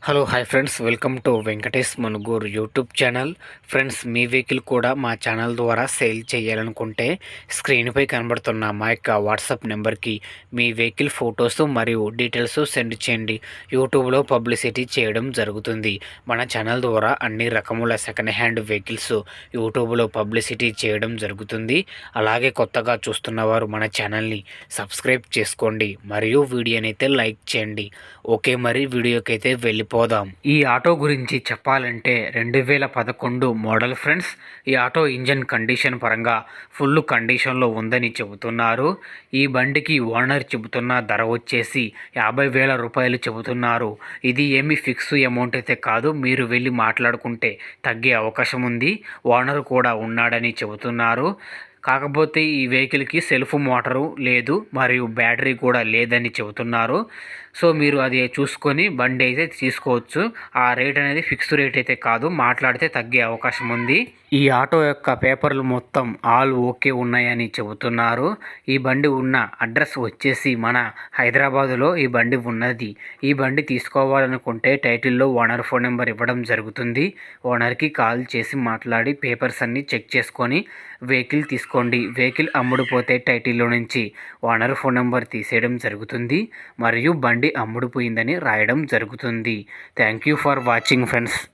Hello hi friends, welcome to Venkatesh Manuguru YouTube channel. Friends, me vehicle కూడా మా channel ద్వారా sale చేయాలనుకుంటే స్క్రీన్పై కనబడుతున్న మా యొక్క వాట్సాప్ నెంబర్కి మీ వెహికల్ ఫొటోస్ మరియు డీటెయిల్స్ సెండ్ చేయండి. యూట్యూబ్లో పబ్లిసిటీ చేయడం జరుగుతుంది. మన ఛానల్ ద్వారా అన్ని రకముల సెకండ్ హ్యాండ్ వెహికల్స్ యూట్యూబ్లో పబ్లిసిటీ చేయడం జరుగుతుంది. అలాగే కొత్తగా చూస్తున్నవారు మన ఛానల్ని సబ్స్క్రైబ్ చేసుకోండి మరియు వీడియోని అయితే లైక్ చేయండి. ఓకే, మరి వీడియోకి అయితే వెళ్ళిపోదాం. ఈ ఆటో గురించి చెప్పాలంటే 2011 మోడల్ ఫ్రెండ్స్. ఈ ఆటో ఇంజన్ కండిషన్ పరంగా ఫుల్ కండిషన్లో ఉందని చెబుతున్నారు. ఈ బండికి ఓనర్ చెబుతున్న ధర వచ్చేసి 50,000 రూపాయలు చెబుతున్నారు. ఇది ఏమి ఫిక్స్ అమౌంట్ అయితే కాదు, మీరు వెళ్ళి మాట్లాడుకుంటే తగ్గే అవకాశం ఉంది. ఓనర్ కూడా ఉన్నాడని చెబుతున్నారు. కాకపోతే ఈ వెహికల్కి సెల్ఫ్ మోటారు లేదు మరియు బ్యాటరీ కూడా లేదని చెబుతున్నారు. సో మీరు అది చూసుకొని బండి అయితే తీసుకోవచ్చు. ఆ రేట్ అనేది ఫిక్స్డ్ రేట్ అయితే కాదు, మాట్లాడితే తగ్గే అవకాశం ఉంది. ఈ ఆటో యొక్క పేపర్లు మొత్తం ఆల్ ఓకే ఉన్నాయని చెబుతున్నారు. ఈ బండి ఉన్న అడ్రస్ వచ్చేసి మన హైదరాబాదులో ఈ బండి ఉన్నది. ఈ బండి తీసుకోవాలనుకుంటే టైటిల్లో ఓనర్ ఫోన్ నెంబర్ ఇవ్వడం జరుగుతుంది. ఓనర్కి కాల్ చేసి మాట్లాడి పేపర్స్ అన్నీ చెక్ చేసుకొని వెహికల్ తీసుకోండి. వెహికల్ అమ్ముడుపోతే టైటిల్లో నుంచి ఓనర్ ఫోన్ నెంబర్ తీసేయడం జరుగుతుంది మరియు బండి అమ్ముడుపోయిందని రాయడం జరుగుతుంది. Thank you for watching friends.